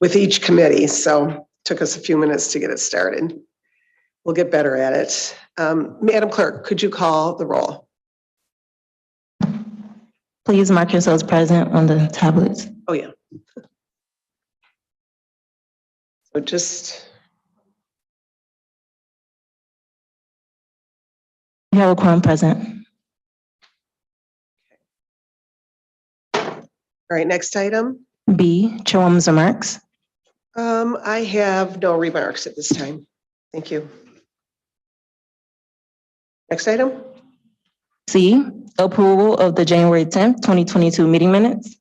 with each committee, so it took us a few minutes to get it started. We'll get better at it. Madam Clerk, could you call the roll? Please mark yourselves present on the tablets. Oh, yeah. So just, You have a quorum present. all right, next item. B, Chairwoman's remarks. I have no remarks at this time. Thank you. Next item. C, approval of the January 10th, 2022 meeting minutes.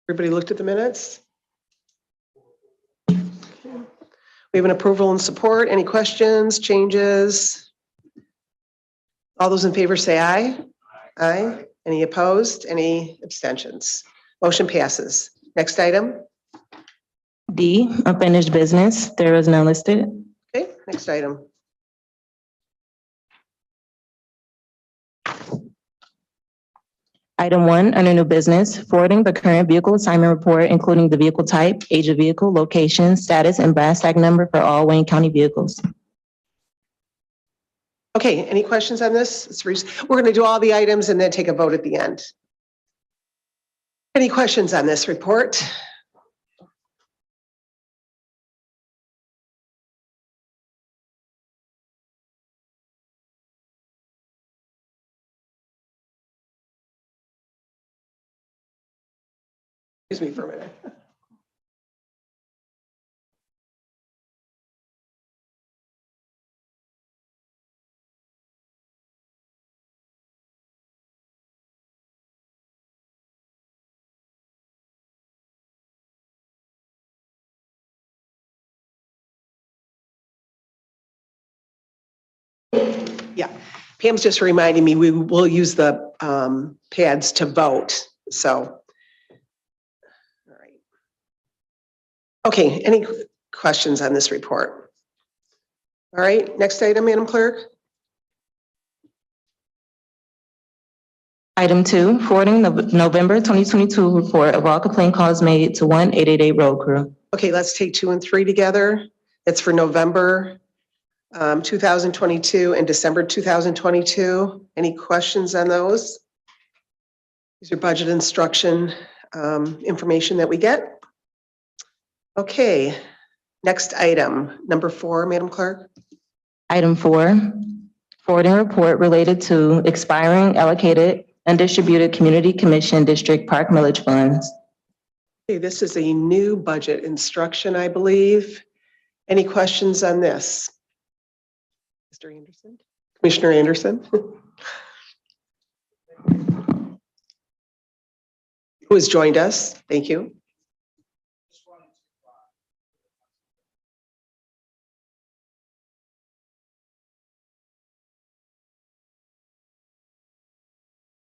Everybody looked at the minutes? We have an approval and support. Any questions, changes? All those in favor say aye. Aye. Any opposed? Any abstentions? Motion passes. Next item. D, unfinished business. There is none listed. Okay, next item. Item 1, under new business, forwarding the current vehicle assignment report, including the vehicle type, age of vehicle, location, status, and BAS tag number for all Wayne County vehicles. Okay, any questions on this? We're going to do all the items and then take a vote at the end. Any questions on this report? Excuse me for a minute. Yeah, Pam's just reminding me we will use the pads to vote. So, all right. Okay, any questions on this report? All right, next item, Madam Clerk. Item 2, forwarding the November 2022 report of all complaint calls made to 1-888 road crew. Okay, let's take 2 and 3 together. It's for November 2022 and December 2022. Any questions on those? These are budget instruction information that we get. Okay, next item, number 4, Madam Clerk. Item 4, forwarding report related to expiring allocated undistributed community commission district park millage funds. Okay, this is a new budget instruction, I believe. Any questions on this? Mr. Anderson? Commissioner Anderson? Who has joined us? Thank you.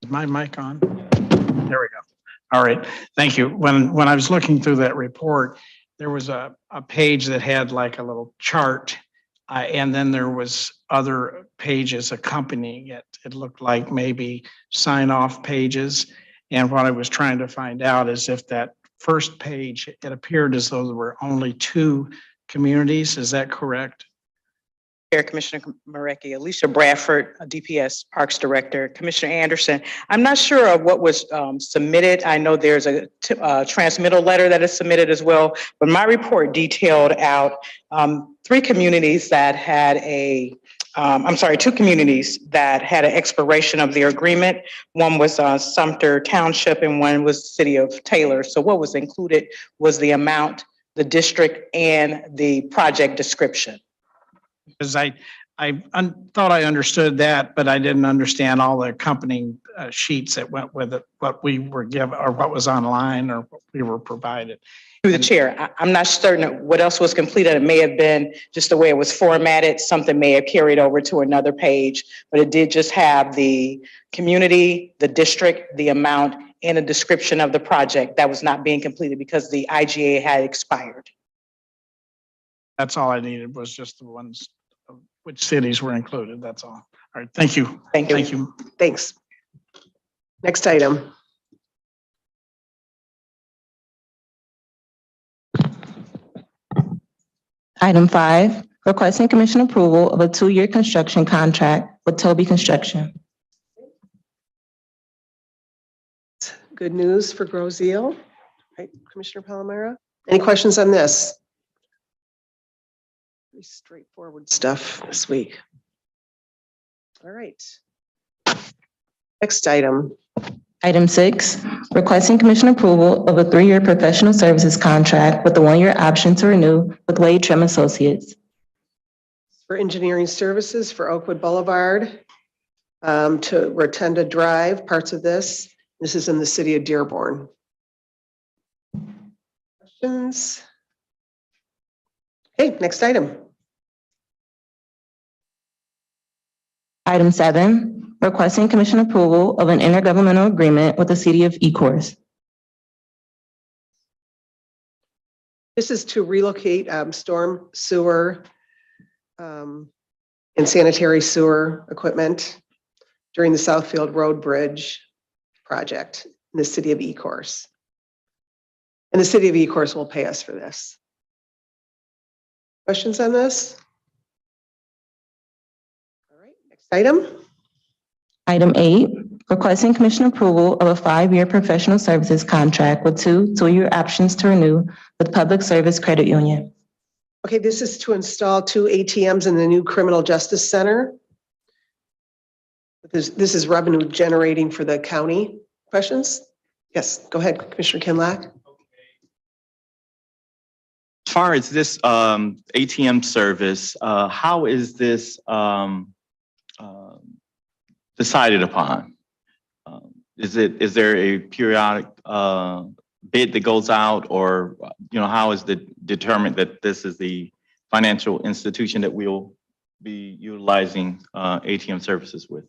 Is my mic on? There we go. All right, thank you. When I was looking through that report, there was a page that had like a little chart, and then there was other pages accompanying it. It looked like maybe sign-off pages. And what I was trying to find out is if that first page, it appeared as though there were only 2 communities. Is that correct? Chair, Commissioner Marecki, Alicia Bradford, DPS Parks Director, Commissioner Anderson. I'm not sure of what was submitted. I know there's a transmittal letter that is submitted as well, but my report detailed out 3 communities that had a, 2 communities that had an expiration of their agreement. One was Sumter Township and one was the city of Taylor. So what was included was the amount, the district, and the project description. Because I thought I understood that, but I didn't understand all the accompanying sheets that went with it, what we were given or what was online or what we were provided. Through the chair, I'm not certain what else was completed. It may have been just the way it was formatted. Something may have carried over to another page, but it did just have the community, the district, the amount, and a description of the project that was not being completed because the IGA had expired. That's all I needed was just the ones, which cities were included. That's all. All right, thank you. Thank you. Thank you. Thanks. Next item. Item 5, requesting commission approval of a 2-year construction contract with Toby Construction. Good news for Grozeal, right, Commissioner Palomero? Any questions on this? Pretty straightforward stuff this week. All right. Next item. Item 6, requesting commission approval of a 3-year professional services contract with a 1-year option to renew with Wade Trim Associates. For engineering services for Oakwood Boulevard to Rotunda Drive, parts of this. This is in the city of Dearborn. Questions? Okay, next item. Item 7, requesting commission approval of an intergovernmental agreement with the city of Ecorse. This is to relocate storm sewer and sanitary sewer equipment during the Southfield Road Bridge project in the city of Ecorse. And the city of Ecorse will pay us for this. Questions on this? All right, next item. Item 8, requesting commission approval of a 5-year professional services contract with 2-year options to renew with Public Service Credit Union. Okay, this is to install 2 ATMs in the new Criminal Justice Center. This is revenue generating for the county. Questions? Yes, go ahead, Commissioner Kinlack. As far as this ATM service, how is this decided upon? Is there a periodic bid that goes out, or how is it determined that this is the financial institution that we'll be utilizing ATM services with?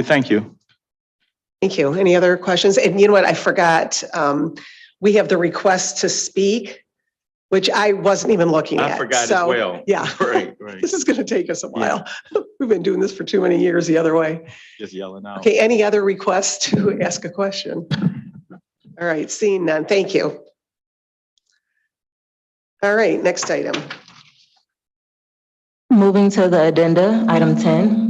Thank you. Thank you. Any other questions? And you know what, I forgot, we have the request to speak, which I wasn't even looking at. I forgot as So, well. Yeah. Right. This is gonna take us a while. We've been doing this for too many years the other way. Just yelling out. Okay, any other requests to ask a question? All right, seeing none, thank you. All right, next item. Moving to the addenda, item 10.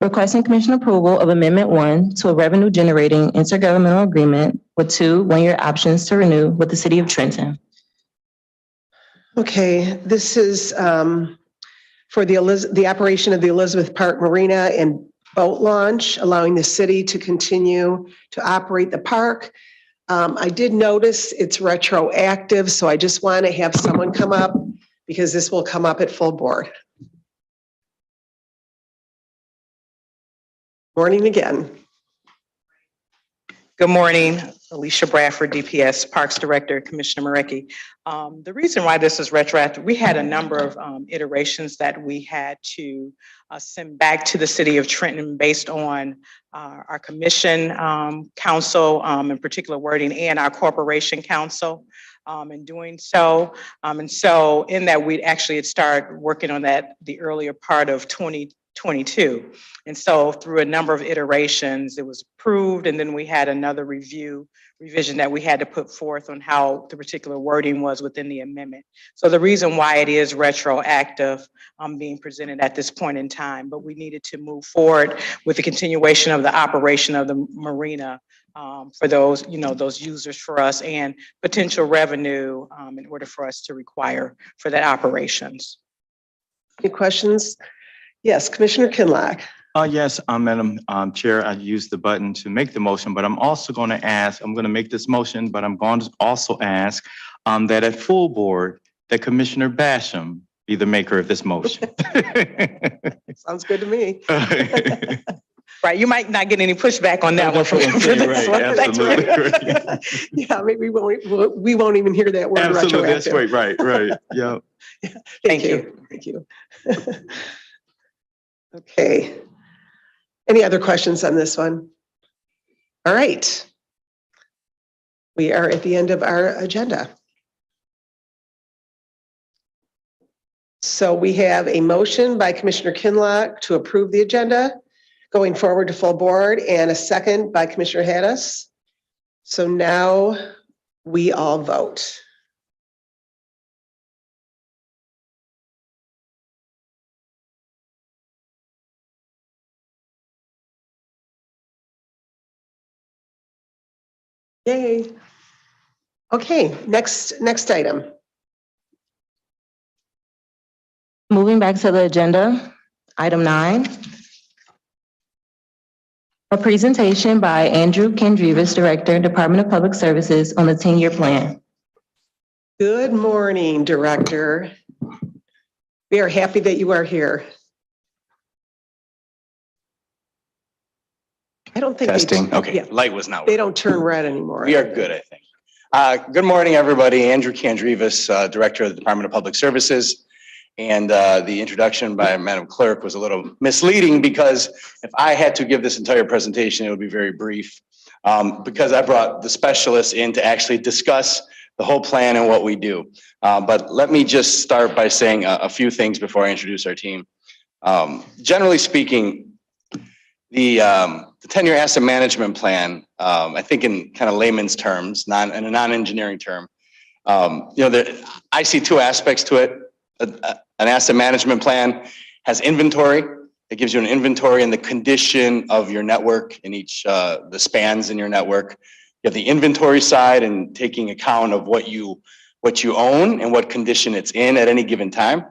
Requesting commission approval of Amendment 1 to a revenue generating intergovernmental agreement with 2 1-year options to renew with the city of Trenton. Okay, this is for the operation of the Elizabeth Park Marina and boat launch, allowing the city to continue to operate the park. I did notice it's retroactive, so I just want to have someone come up because this will come up at full board. Morning again. Good morning, Alicia Bradford, DPS Parks Director, Commissioner Marecki. The reason why this is retroactive, we had a number of iterations that we had to send back to the city of Trenton based on our commission council, in particular wording, and our corporation council. In doing so, and so in that we actually had started working on that the earlier part of 2022. And so through a number of iterations, it was approved, and then we had another revision that we had to put forth on how the particular wording was within the amendment. So the reason why it is retroactive being presented at this point in time, but we needed to move forward with the continuation of the operation of the marina for those, those users for us, and potential revenue in order for us to require for that operations. Any questions? Yes, Commissioner Kinlack. Yes, Madam Chair, I used the button to make the motion, but I'm also going to ask, I'm going to make this motion, but I'm going to also ask that at full board, that Commissioner Basham be the maker of this motion. Sounds good to me. Right, you might not get any pushback on that one That's from what I'm for saying, this right, one. That's absolutely, right. right. Yeah, maybe we won't even hear that word Absolutely, that's retroactive. right, yeah. Thank you. Thank you. Okay. Any other questions on this one? All right. We are at the end of our agenda. So we have a motion by Commissioner Kinlock to approve the agenda going forward to full board, and a second by Commissioner Haddis. So now we all vote. Yay. Okay, next item. Moving back to the agenda, item 9. A presentation by Andrew Kendrivas, Director, Department of Public Services, on the 10-year plan. Good morning, Director. We are happy that you are here. I don't think Testing. Okay, yeah, light was not they working. don't turn red anymore. We are good, I think. Good morning, everybody. Andrew Kendrivas, Director of the Department of Public Services. And the introduction by Madam Clerk was a little misleading because if I had to give this entire presentation, it would be very brief. Because I brought the specialists in to actually discuss the whole plan and what we do. But let me just start by saying a few things before I introduce our team. Generally speaking, the 10-year asset management plan, I think in kind of layman's terms, in a non-engineering term, I see two aspects to it. An asset management plan has inventory. It gives you an inventory and the condition of your network in each, the spans in your network. You have the inventory side and taking account of what you own and what condition it's in at any given time.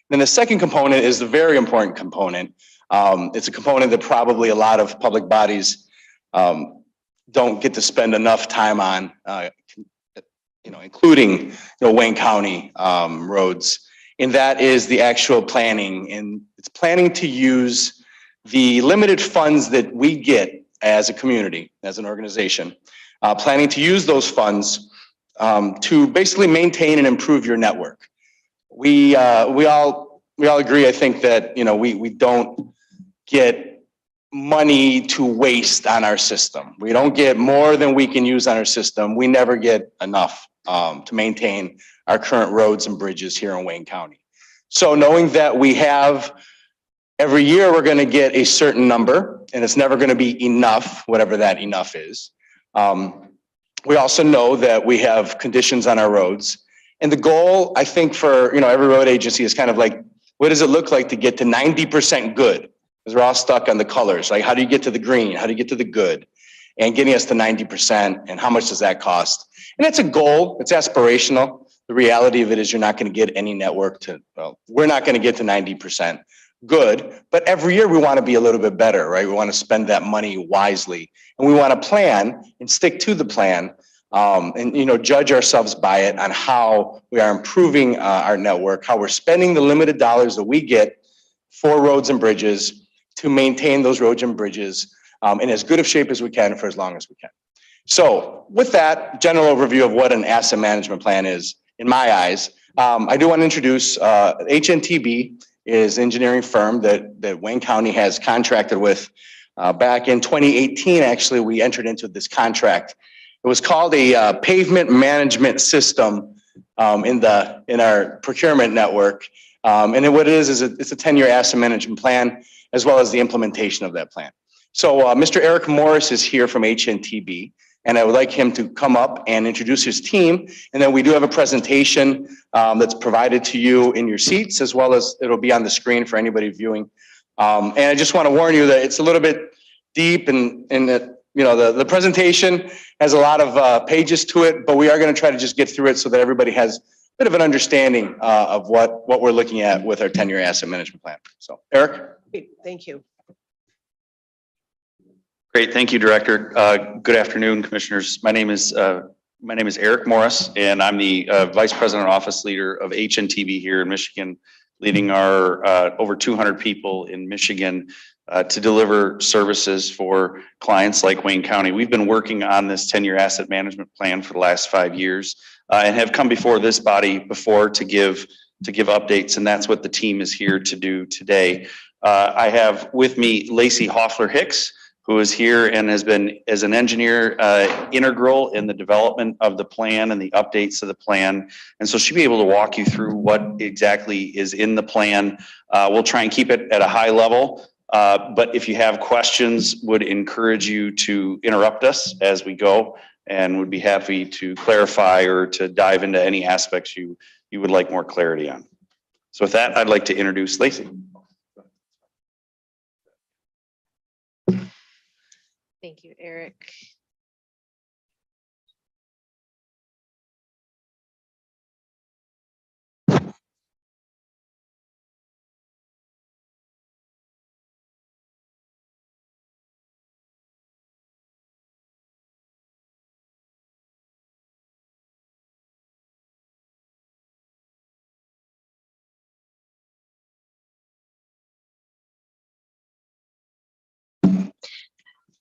Then the second component is the very important component. It's a component that probably a lot of public bodies don't get to spend enough time on, including Wayne County roads. And that is the actual planning. And it's planning to use the limited funds that we get as a community, as an organization, planning to use those funds to basically maintain and improve your network. We all agree, I think, that we don't get money to waste on our system. We don't get more than we can use on our system. We never get enough to maintain our current roads and bridges here in Wayne County. So knowing that we have every year, we're going to get a certain number and it's never going to be enough, whatever that enough is. We also know that we have conditions on our roads, and the goal, I think, for every road agency is kind of like, what does it look like to get to 90% good? Because we're all stuck on the colors. Like, how do you get to the green? How do you get to the good? And getting us to 90%, and how much does that cost? And it's a goal. It's aspirational. The reality of it is you're not going to get any network to, well, we're not going to get to 90% good, but every year we want to be a little bit better, right? We want to spend that money wisely, and we want to plan and stick to the plan, and judge ourselves by it on how we are improving our network, how we're spending the limited dollars that we get for roads and bridges to maintain those roads and bridges in as good of shape as we can for as long as we can. So with that general overview of what an asset management plan is, in my eyes, I do want to introduce HNTB is an engineering firm that Wayne County has contracted with. Back in 2018, actually, we entered into this contract. It was called a pavement management system in our procurement network. And then what it is it's a 10-year asset management plan, as well as the implementation of that plan. So Mr. Eric Morris is here from HNTB, and I would like him to come up and introduce his team. And then we do have a presentation that's provided to you in your seats, as well as it'll be on the screen for anybody viewing. And I just want to warn you that it's a little bit deep, and that the presentation has a lot of pages to it, but we are going to try to just get through it so that everybody has a bit of an understanding of what we're looking at with our 10-year asset management plan. So, Eric. Thank you. Great, thank you, Director. Good afternoon, Commissioners. My name is Eric Morris, and I'm the Vice President and Office Leader of HNTB here in Michigan, leading our over 200 people in Michigan to deliver services for clients like Wayne County. We've been working on this 10-year asset management plan for the last 5 years and have come before this body before to give updates, and that's what the team is here to do today. I have with me Lacey Hoffler Hicks, who is here and has been, as an engineer, integral in the development of the plan and the updates to the plan. And so she'll be able to walk you through what exactly is in the plan. We'll try and keep it at a high level. But if you have questions, would encourage you to interrupt us as we go, and would be happy to clarify or to dive into any aspects you would like more clarity on. So with that, I'd like to introduce Lacey. Thank you, Eric.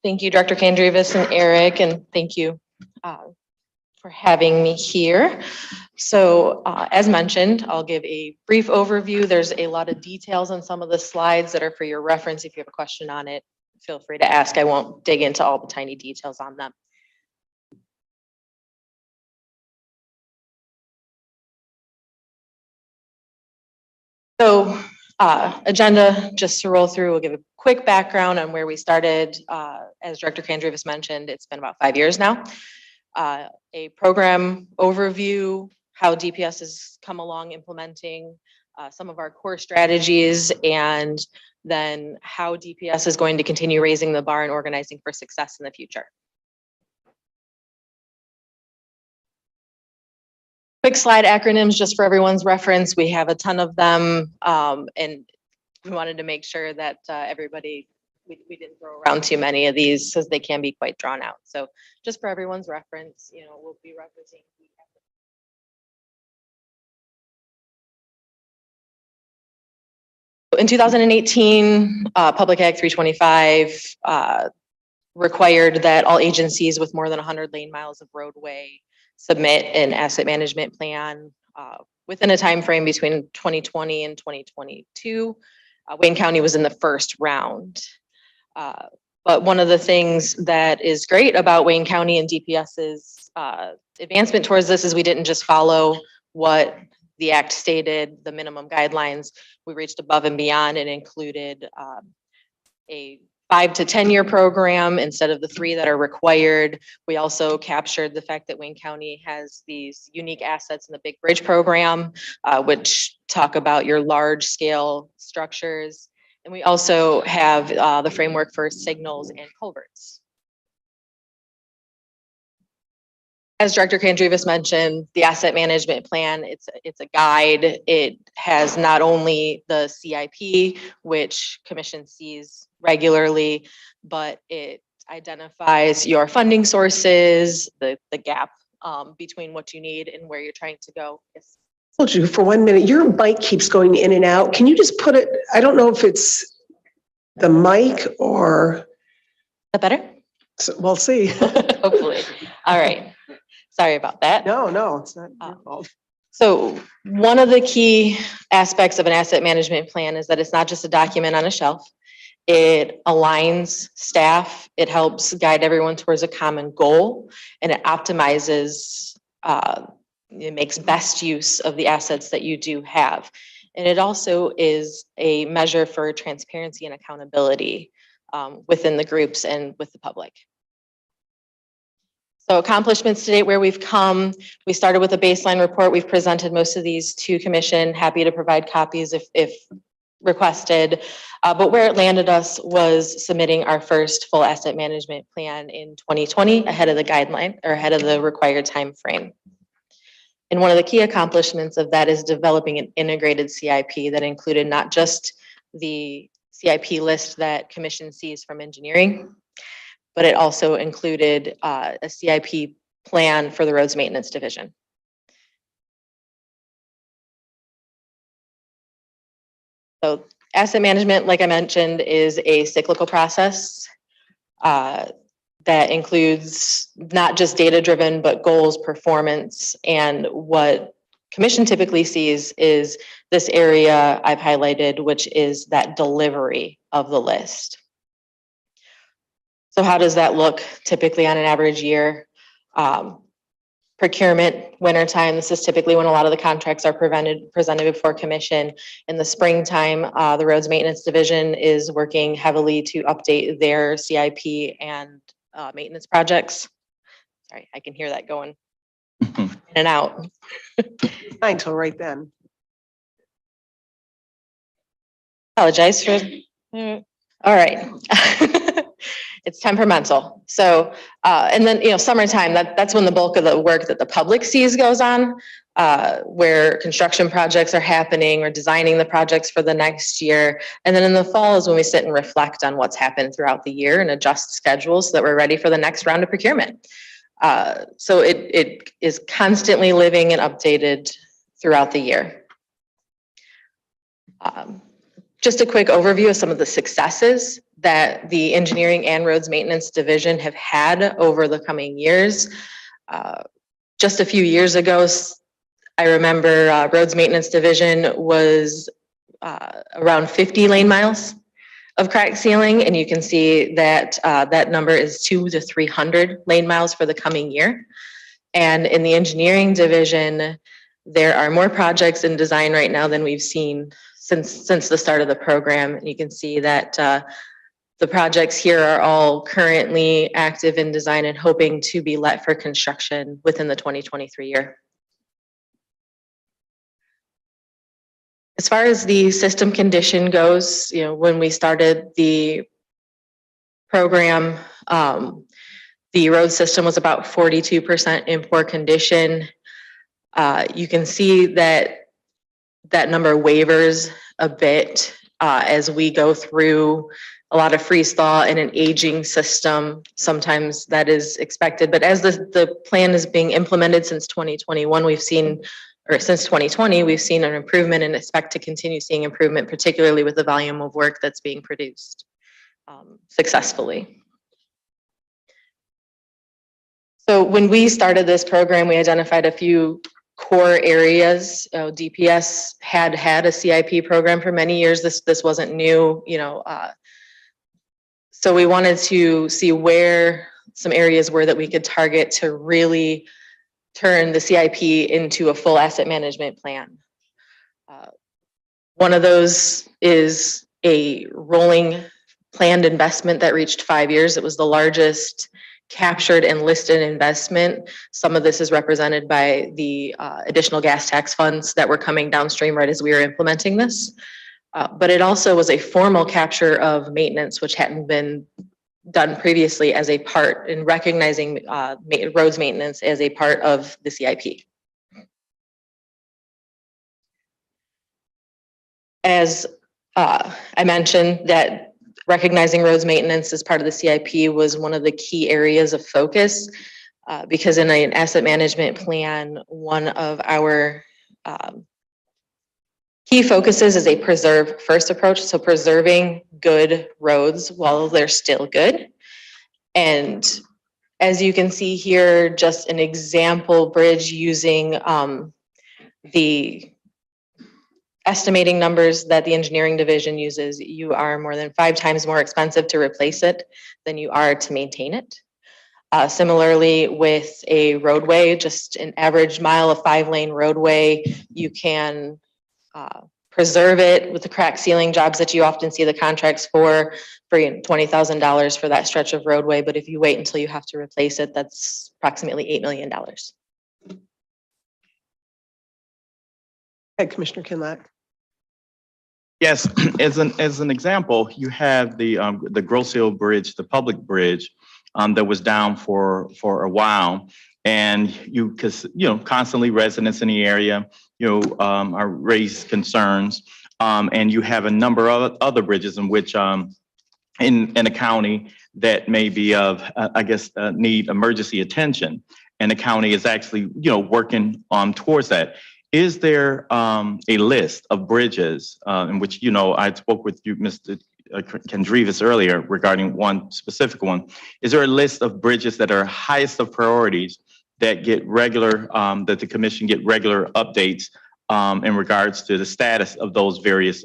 Thank you, Director Kandrivas and Eric, and thank you for having me here. So as mentioned, I'll give a brief overview. There's a lot of details on some of the slides that are for your reference. If you have a question on it, feel free to ask. I won't dig into all the tiny details on them. So agenda, just to roll through, we'll give a quick background on where we started. As Director Kandrivas mentioned, it's been about 5 years now. A program overview, how DPS has come along implementing some of our core strategies, and then how DPS is going to continue raising the bar and organizing for success in the future. Quick slide acronyms just for everyone's reference. We have a ton of them, and we wanted to make sure that everybody, we didn't throw around too many of these because they can be quite drawn out. So just for everyone's reference, you know, we'll be referencing. In 2018, Public Act 325 required that all agencies with more than 100 lane miles of roadway submit an asset management plan within a time frame between 2020 and 2022. Wayne County was in the first round. But one of the things that is great about Wayne County and DPS's advancement towards this is we didn't just follow what the act stated, the minimum guidelines. We reached above and beyond and included a 5 to 10 year program instead of the 3 that are required. We also captured the fact that Wayne County has these unique assets in the Big Bridge program, which talk about your large scale structures. And we also have the framework for signals and culverts. As Director Kandrivas mentioned, the asset management plan, it's a guide. It has not only the CIP, which Commission sees regularly, but it identifies your funding sources, the gap between what you need and where you're trying to go. Yes. Hold you for 1 minute. Your mic keeps going in and out. Can you just put it, I don't know if it's the mic or. Is that better? We'll see. Hopefully. All right. Sorry about that. No, it's not your fault. So one of the key aspects of an asset management plan is that it's not just a document on a shelf. It aligns staff, it helps guide everyone towards a common goal, and it optimizes, it makes best use of the assets that you do have. And it also is a measure for transparency and accountability within the groups and with the public. So accomplishments to date, where we've come, we started with a baseline report. We've presented most of these to Commission, happy to provide copies if requested. But where it landed us was submitting our first full asset management plan in 2020 ahead of the guideline or ahead of the required time frame. And one of the key accomplishments of that is developing an integrated CIP that included not just the CIP list that Commission sees from engineering, but it also included a CIP plan for the roads maintenance division. So Asset management, like I mentioned, is a cyclical process that includes not just data-driven, but goals, performance, and what commission typically sees is this area I've highlighted, which is that delivery of the list. So how does that look typically on an average year? Procurement, wintertime, this is typically when a lot of the contracts are presented before commission. In the springtime, the roads maintenance division is working heavily to update their CIP and maintenance projects. Sorry, I can hear that going in and out. Fine till right then. Apologize for, all right. It's temperamental. So, and then, summertime, that's when the bulk of the work that the public sees goes on, where construction projects are happening or designing the projects for the next year. And then in the fall is when we sit and reflect on what's happened throughout the year and adjust schedules so that we're ready for the next round of procurement. So it is constantly living and updated throughout the year. Just a quick overview of some of the successes that the engineering and roads maintenance division have had over the coming years. Just a few years ago, I remember roads maintenance division was around 50 lane miles of crack sealing, and you can see that that number is 200 to 300 lane miles for the coming year. And in the engineering division, there are more projects in design right now than we've seen since the start of the program. And you can see that the projects here are all currently active in design and hoping to be let for construction within the 2023 year. As far as the system condition goes, when we started the program, the road system was about 42% in poor condition. You can see that number wavers a bit as we go through a lot of freeze thaw and an aging system. Sometimes that is expected, but as the plan is being implemented since 2021, since 2020, we've seen an improvement and expect to continue seeing improvement, particularly with the volume of work that's being produced successfully. So when we started this program, we identified a few core areas. DPS had a CIP program for many years. This wasn't new, so we wanted to see where some areas were that we could target to really turn the CIP into a full asset management plan. One of those is a rolling planned investment that reached 5 years. It was the largest captured and listed investment. Some of this is represented by the additional gas tax funds that were coming downstream right as we were implementing this. But it also was a formal capture of maintenance, which hadn't been done previously as a part in recognizing roads maintenance as a part of the CIP. As I mentioned, that recognizing roads maintenance as part of the CIP was one of the key areas of focus because in an asset management plan, one of our key focuses is a preserve first approach. So preserving good roads while they're still good. And as you can see here, just an example bridge using the estimating numbers that the engineering division uses, you are more than 5 times more expensive to replace it than you are to maintain it. Similarly, with a roadway, just an average mile of 5-lane roadway, you can preserve it with the crack sealing jobs that you often see the contracts for $20,000 for that stretch of roadway. But if you wait until you have to replace it, that's approximately $8 million. Hey, Commissioner Kinlock. Yes, as an example, you have the Grosse Hill Bridge, the public bridge that was down for a while, and constantly residents in the area are raised concerns, and you have a number of other bridges in which in a county that may be of need emergency attention, and the county is actually working towards that. Is there a list of bridges in which, you know, I spoke with you, Mr. Kendrivis earlier regarding one specific one. Is there a list of bridges that are highest of priorities that get regular, that the commission get regular updates in regards to the status of those various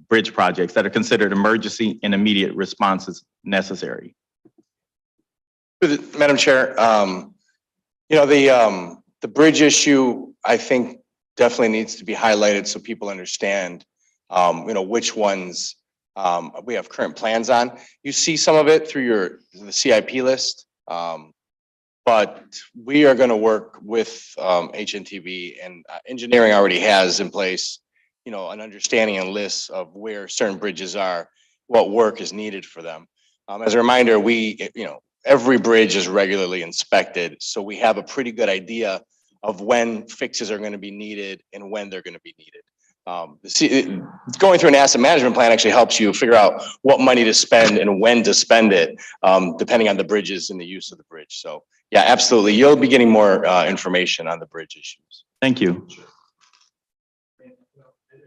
bridge projects that are considered emergency and immediate responses necessary? Madam Chair, you know, the bridge issue, I think definitely needs to be highlighted so people understand, you know, which ones we have current plans on. You see some of it through the CIP list, but we are going to work with HNTV, and engineering already has in place, you know, an understanding and lists of where certain bridges are, what work is needed for them. As a reminder, you know, every bridge is regularly inspected, so we have a pretty good idea of when fixes are going to be needed and when they're going to be needed. Going through an asset management plan actually helps you figure out what money to spend and when to spend it, depending on the bridges and the use of the bridge. So yeah, absolutely. You'll be getting more information on the bridge issues. Thank you.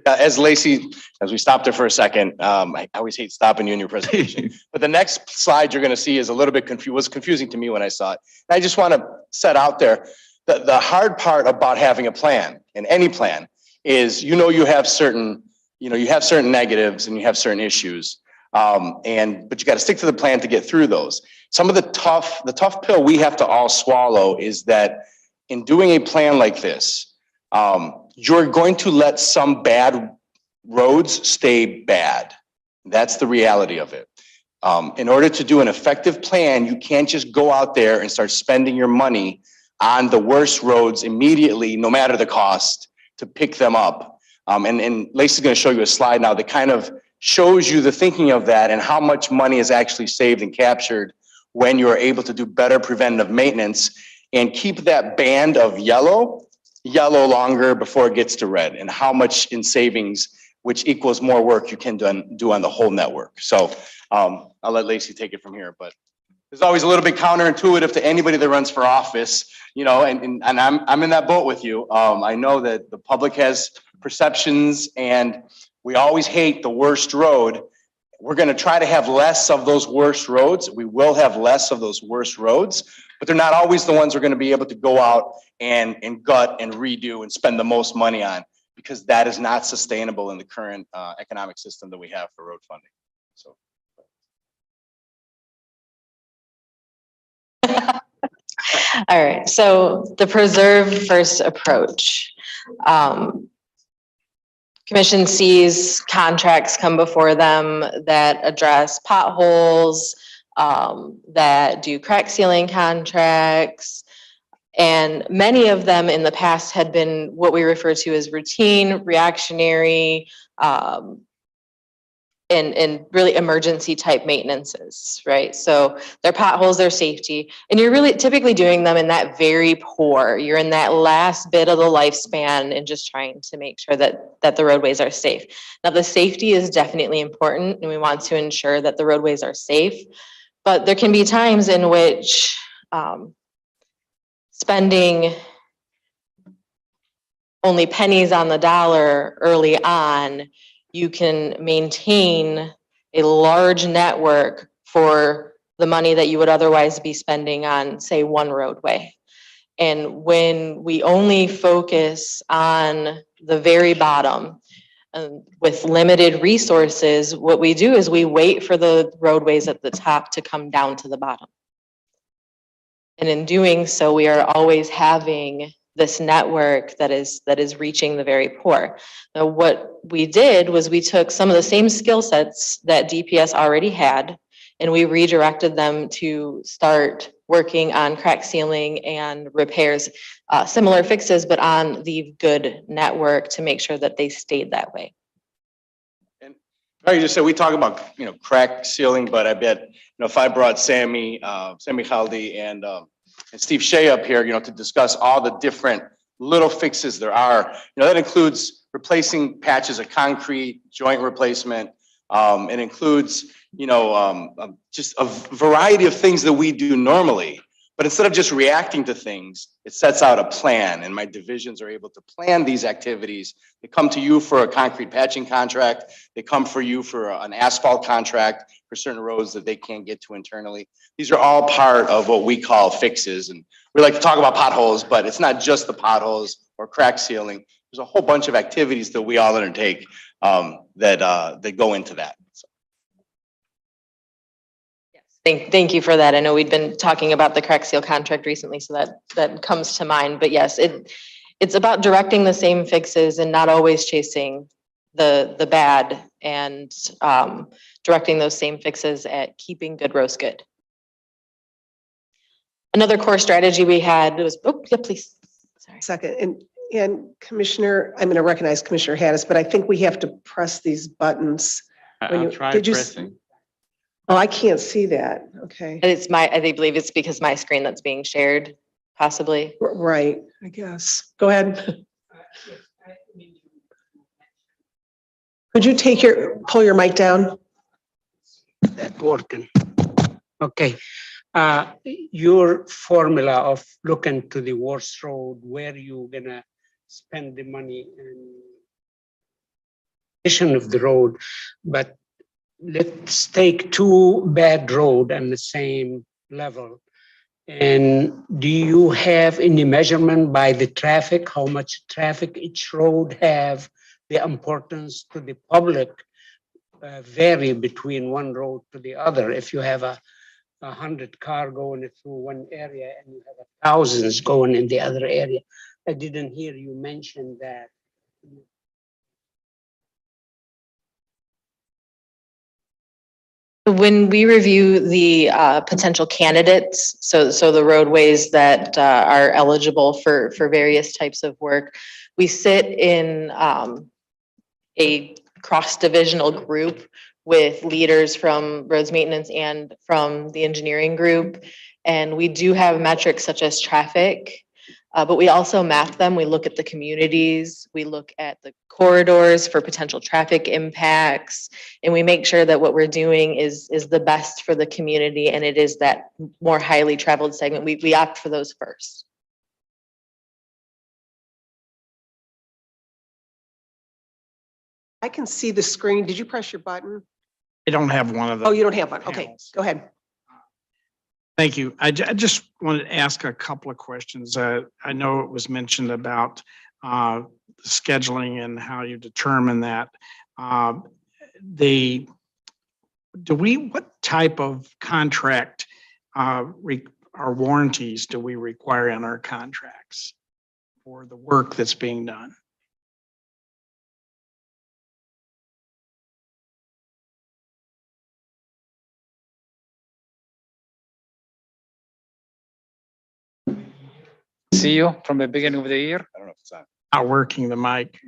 As Lacey, as we stopped there for a second, I always hate stopping you in your presentation, but the next slide you're going to see is a little bit was confusing to me when I saw it. And I just want to set out there, the hard part about having a plan, and any plan, is, you know, you have certain negatives and you have certain issues, but you got to stick to the plan to get through those. Some of the tough pill we have to all swallow is that in doing a plan like this, you're going to let some bad roads stay bad. That's the reality of it. In order to do an effective plan, you can't just go out there and start spending your money on the worst roads immediately, no matter the cost, to pick them up. And Lacey's going to show you a slide now that kind of shows you the thinking of that and how much money is actually saved and captured when you are able to do better preventative maintenance and keep that band of yellow longer before it gets to red, and how much in savings, which equals more work you can do on the whole network. So I'll let Lacey take it from here, but it's always a little bit counterintuitive to anybody that runs for office, you know, and I'm in that boat with you. I know that the public has perceptions and we always hate the worst road. We're going to try to have less of those worst roads. We will have less of those worst roads, but they're not always the ones we're going to be able to go out and gut and redo and spend the most money on, because that is not sustainable in the current economic system that we have for road funding. So. All right, so the preserve first approach. Commission sees contracts come before them that address potholes, that do crack sealing contracts, and many of them in the past had been what we refer to as routine, reactionary, and really emergency type maintenances, right? So they're potholes, they're safety, and you're really typically doing them in that very poor. You're in that last bit of the lifespan and just trying to make sure that the roadways are safe. Now, the safety is definitely important, and we want to ensure that the roadways are safe, but there can be times in which spending only pennies on the dollar early on, you can maintain a large network for the money that you would otherwise be spending on, say, one roadway. And when we only focus on the very bottom with limited resources, what we do is we wait for the roadways at the top to come down to the bottom. And in doing so, we are always having this network that is reaching the very poor. Now, what we did was we took some of the same skill sets that DPS already had, and we redirected them to start working on crack sealing and repairs, similar fixes, but on the good network to make sure that they stayed that way. And like you just said, we talk about, you know, crack sealing, but I bet, you know, if I brought Sammy Haldi and Steve Shea up here, you know, to discuss all the different little fixes there are, you know, that includes replacing patches of concrete, joint replacement. It includes, you know, just a variety of things that we do normally. But instead of just reacting to things, it sets out a plan, and my divisions are able to plan these activities. They come to you for a concrete patching contract. They come for you for an asphalt contract for certain roads that they can't get to internally. These are all part of what we call fixes. And we like to talk about potholes, but it's not just the potholes or crack sealing. There's a whole bunch of activities that we all undertake that go into that. So. Thank you for that. I know we'd been talking about the crack seal contract recently, so that comes to mind. But yes, it's about directing the same fixes and not always chasing the bad, and directing those same fixes at keeping good roads good. Another core strategy we had was, oh, yeah, please. Sorry. Second, and Commissioner, I'm going to recognize Commissioner Haddis, but I think we have to press these buttons. When I'll you- try did you- pressing. Oh, I can't see that. Okay. I believe it's because my screen that's being shared, possibly. Right, I guess. Go ahead. Could you pull your mic down? That working. Okay. Your formula of looking to the worst road, where you gonna spend the money and of the road, but let's take two bad road on the same level. And do you have any measurement by the traffic, how much traffic each road have, the importance to the public vary between one road to the other? If you have 100 car going through one area and you have thousands going in the other area. I didn't hear you mention that. When we review the potential candidates, so the roadways that are eligible for various types of work, we sit in a cross-divisional group with leaders from roads maintenance and from the engineering group. And we do have metrics such as traffic, but we also map them. We look at the communities, we look at the corridors for potential traffic impacts, and we make sure that what we're doing is the best for the community, and it is that more highly traveled segment. We opt for those first. I can see the screen. Did you press your button? I don't have one of those. Oh, you don't have one. Okay, panels. go ahead. Thank you. I just wanted to ask a couple of questions. I know it was mentioned about scheduling and how you determine that. What type of contract or warranties do we require in our contracts for the work that's being done? See you from the beginning of the year. I don't know if it's on. Not working the mic.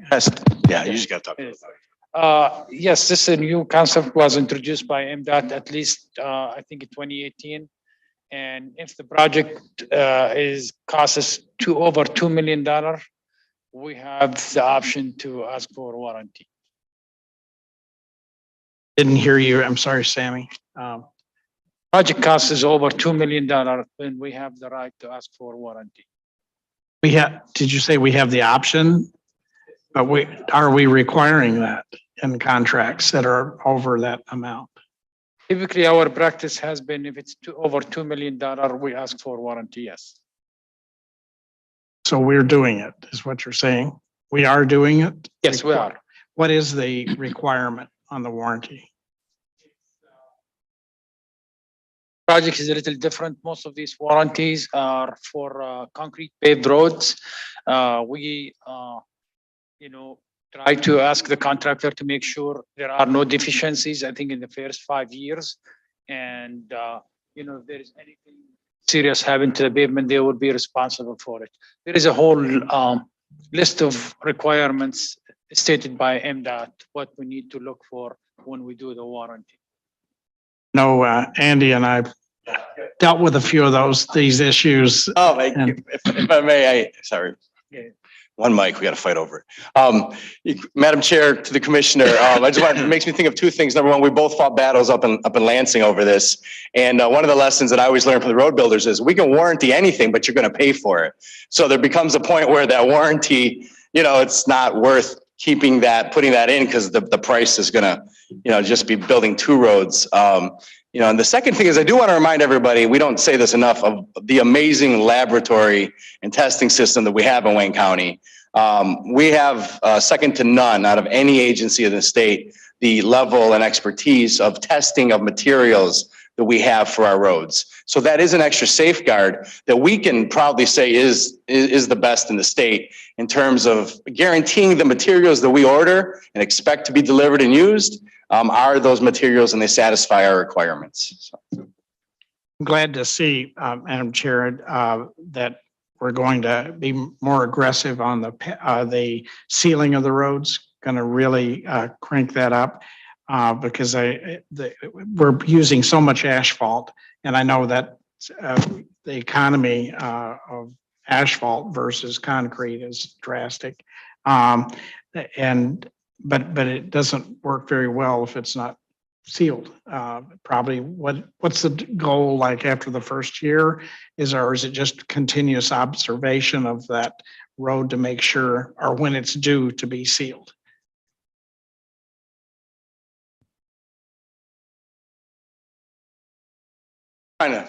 Yeah, you just got to talk to us. Yes, this is a new concept was introduced by MDOT at least, I think in 2018. And if the project costs us over $2 million, we have the option to ask for a warranty. Didn't hear you. I'm sorry, Sammy. Project cost is over $2 million, then we have the right to ask for a warranty. Did you say we have the option? But are we requiring that in contracts that are over that amount? Typically, our practice has been if it's over $2 million, we ask for warranty, yes. So we're doing it, is what you're saying? We are doing it? Yes, we are. What is the requirement on the warranty? Project is a little different. Most of these warranties are for concrete paved roads. We, try to ask the contractor to make sure there are no deficiencies, I think in the first 5 years. And, if there is anything serious happen to the pavement, they would be responsible for it. There is a whole list of requirements stated by MDOT, what we need to look for when we do the warranty. No, Andy and I dealt with a few of these issues. Oh, if I may, sorry. Yeah. One mic, we got to fight over it. Madam Chair, to the Commissioner, it makes me think of two things. Number one, we both fought battles up in Lansing over this. And one of the lessons that I always learned from the road builders is we can warranty anything, but you're going to pay for it. So there becomes a point where that warranty, it's not worth keeping that, putting that in because the price is going to, just be building two roads. And the second thing is I do want to remind everybody, we don't say this enough, of the amazing laboratory and testing system that we have in Wayne County. We have second to none out of any agency in the state, the level and expertise of testing of materials that we have for our roads. So that is an extra safeguard that we can proudly say is the best in the state in terms of guaranteeing the materials that we order and expect to be delivered and used are those materials and they satisfy our requirements. So. I'm glad to see, Madam Chair, that we're going to be more aggressive on the sealing of the roads, going to really crank that up because we're using so much asphalt. And I know that the economy of asphalt versus concrete is drastic. But it doesn't work very well if it's not sealed. Probably what's the goal like after the first year or is it just continuous observation of that road to make sure, or when it's due to be sealed? Trying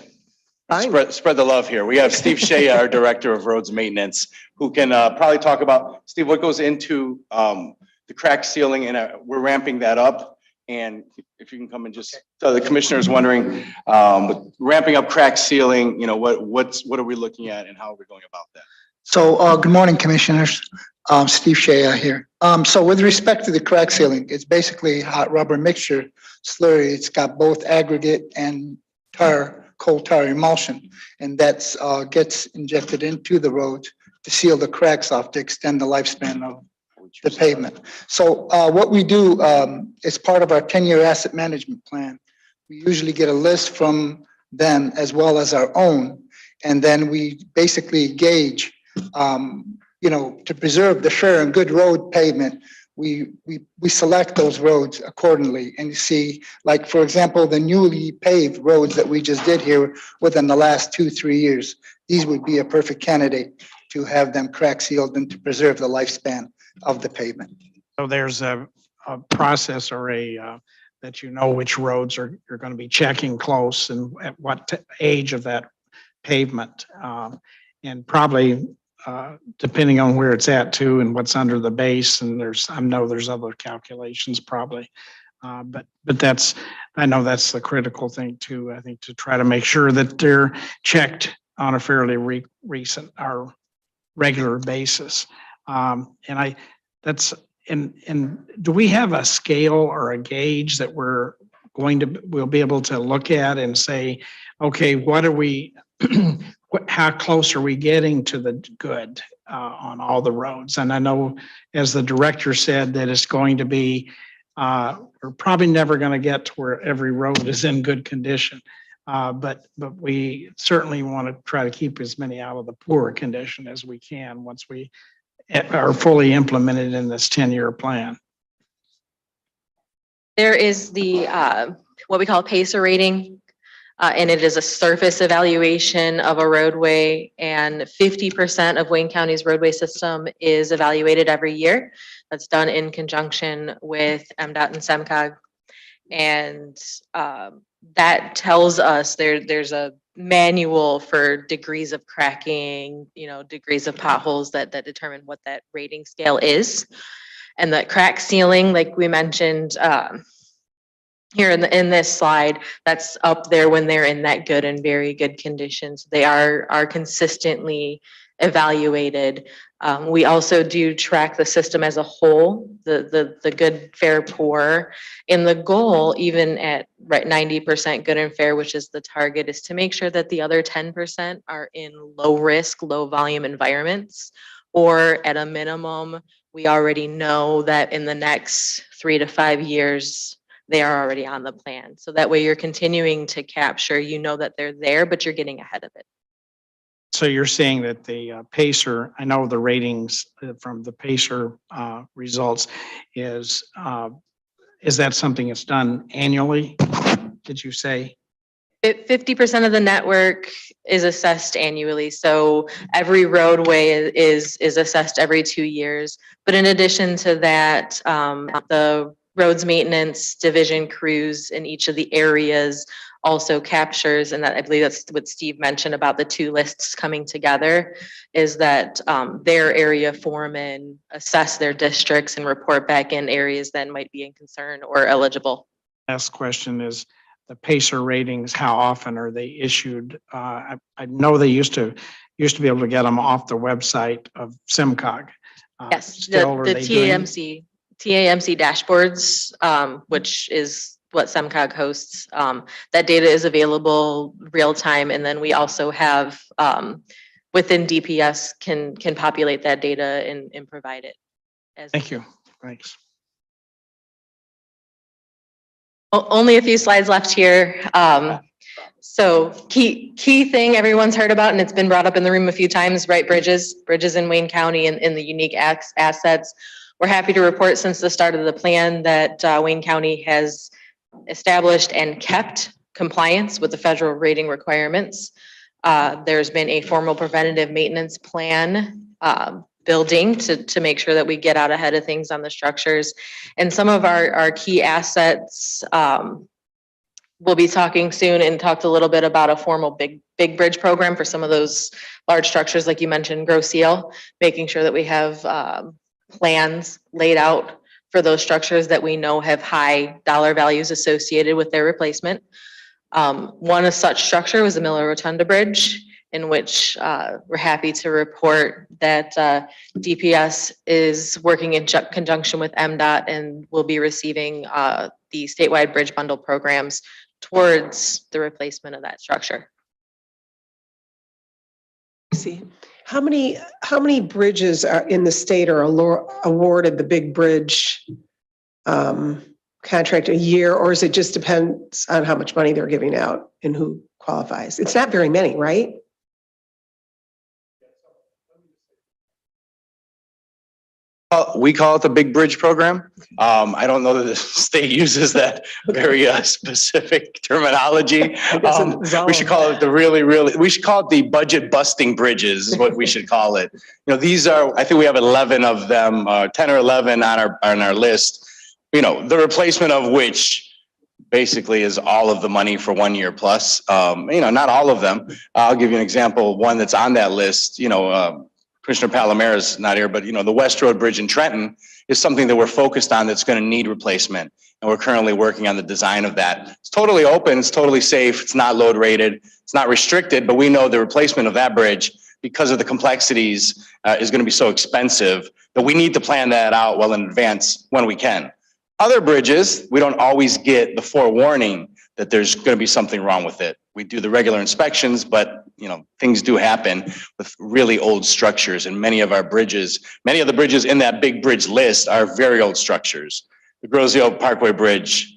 to spread the love here. We have Steve Shea, our Director of Roads Maintenance, who can probably talk about, Steve, what goes into the crack sealing, and we're ramping that up. And if you can come and just, so the Commissioner is wondering, ramping up crack sealing, what are we looking at and how are we going about that? So good morning, Commissioners. Steve Shea here. So with respect to the crack sealing, it's basically hot rubber mixture slurry. It's got both aggregate and coal tar emulsion, and that's gets injected into the road to seal the cracks off to extend the lifespan of the pavement. So what we do is part of our 10-year asset management plan. We usually get a list from them as well as our own, and then we basically gauge, to preserve the fair and good road pavement. We select those roads accordingly, and you see, like for example, the newly paved roads that we just did here within the last 2-3 years. These would be a perfect candidate to have them crack sealed and to preserve the lifespan of the pavement. So there's a process or that which roads you're going to be checking close and at what age of that pavement, and probably depending on where it's at too and what's under the base. And I know there's other calculations probably, but I know that's the critical thing too. I think to try to make sure that they're checked on a fairly recent or regular basis. And do we have a scale or a gauge that we'll be able to look at and say, okay, what are we, how close are we getting to the good on all the roads? And I know, as the director said, that it's going to be, we're probably never going to get to where every road is in good condition. But we certainly want to try to keep as many out of the poor condition as we can once we are fully implemented in this 10-year plan. There is the what we call PACER rating, and it is a surface evaluation of a roadway, and 50% of Wayne County's roadway system is evaluated every year. That's done in conjunction with MDOT and SEMCOG. And that tells us there's a manual for degrees of cracking, degrees of potholes that determine what that rating scale is. And that crack sealing, like we mentioned here in this slide, that's up there when they're in that good and very good conditions. They are consistently evaluated. We also do track the system as a whole, the good, fair, poor. And the goal, even at 90% good and fair, which is the target, is to make sure that the other 10% are in low risk, low volume environments, or at a minimum, we already know that in the next 3 to 5 years, they are already on the plan. So that way you're continuing to capture, that they're there, but you're getting ahead of it. So you're saying that the Pacer, I know the ratings from the Pacer results is that something that's done annually? Did you say? 50% of the network is assessed annually, so every roadway is assessed every 2 years. But in addition to that, the roads maintenance division crews in each of the areas also captures, and that I believe that's what Steve mentioned about the two lists coming together, is that their area foremen assess their districts and report back in areas that might be in concern or eligible. Last question is the Pacer ratings, how often are they issued? I know they used to be able to get them off the website of SIMCOG. Yes, Still, are the they doing- TAMC dashboards, which is what SEMCOG hosts. That data is available real time, and then we also have within DPS can populate that data and provide it. Thank you. Thanks. Only a few slides left here. So key thing everyone's heard about, and it's been brought up in the room a few times, right? Bridges in Wayne County and the unique assets. We're happy to report since the start of the plan that Wayne County has established and kept compliance with the federal rating requirements. There's been a formal preventative maintenance plan building to make sure that we get out ahead of things on the structures. And some of our key assets, we'll be talking soon and talked a little bit about a formal big bridge program for some of those large structures, like you mentioned, Grosse Ile, making sure that we have plans laid out for those structures that we know have high dollar values associated with their replacement. One of such structure was the Miller Rotunda Bridge, in which we're happy to report that DPS is working in conjunction with MDOT and will be receiving the statewide bridge bundle programs towards the replacement of that structure. See, how many bridges are in the state are awarded the big bridge contract a year, or is it just depends on how much money they're giving out and who qualifies? It's not very many, right? We call it the Big Bridge Program. I don't know that the state uses that very specific terminology. We should call it we should call it the budget busting bridges is what we should call it. You know, these are, I think we have 11 of them, 10 or 11 on our list, you know, the replacement of which basically is all of the money for 1 year plus. You know, not all of them. I'll give you an example. One that's on that list, you know, Commissioner Palomera is not here, but you know, the West Road Bridge in Trenton is something that we're focused on that's going to need replacement. And we're currently working on the design of that. It's totally open, it's totally safe, it's not load rated, it's not restricted, but we know the replacement of that bridge, because of the complexities, is going to be so expensive that we need to plan that out well in advance when we can. Other bridges, we don't always get the forewarning that there's going to be something wrong with it. We do the regular inspections, but you know, things do happen with really old structures, and many of the bridges in that big bridge list are very old structures. The Grosse Ile Parkway Bridge,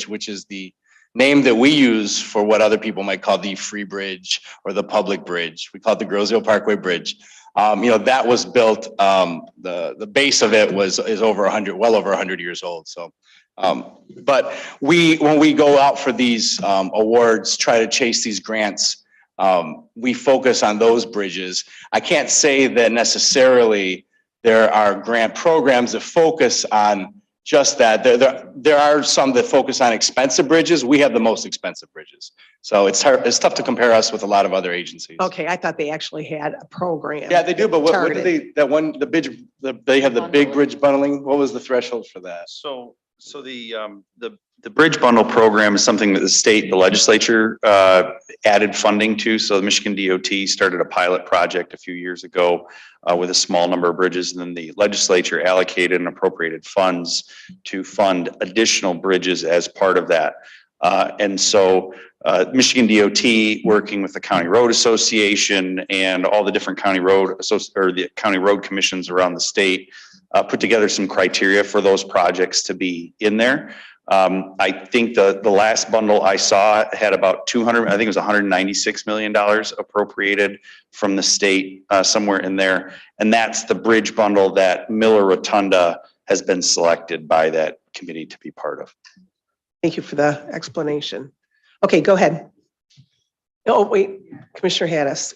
which is the name that we use for what other people might call the free bridge or the public bridge. We call it the Grosse Ile Parkway Bridge. You know, that was built, the base of it is well over 100 years old. So, but when we go out for these awards, try to chase these grants, we focus on those bridges. I can't say that necessarily there are grant programs that focus on just that. There are some that focus on expensive bridges. We have the most expensive bridges. So it's tough to compare us with a lot of other agencies. Okay, I thought they actually had a program. Yeah, they do, but what did targeted. they have the big bridge bundling? What was the threshold for that? So the bridge bundle program is something that the legislature added funding to. So the Michigan DOT started a pilot project a few years ago with a small number of bridges, and then the legislature allocated and appropriated funds to fund additional bridges as part of that. And so Michigan DOT, working with the County Road Association and all the different county road commissions around the state, put together some criteria for those projects to be in there. I think the last bundle I saw had about 200, I think it was $196 million appropriated from the state, somewhere in there. And that's the bridge bundle that Miller Rotunda has been selected by that committee to be part of. Thank you for the explanation. Okay, go ahead. Oh, wait, Commissioner Haddis.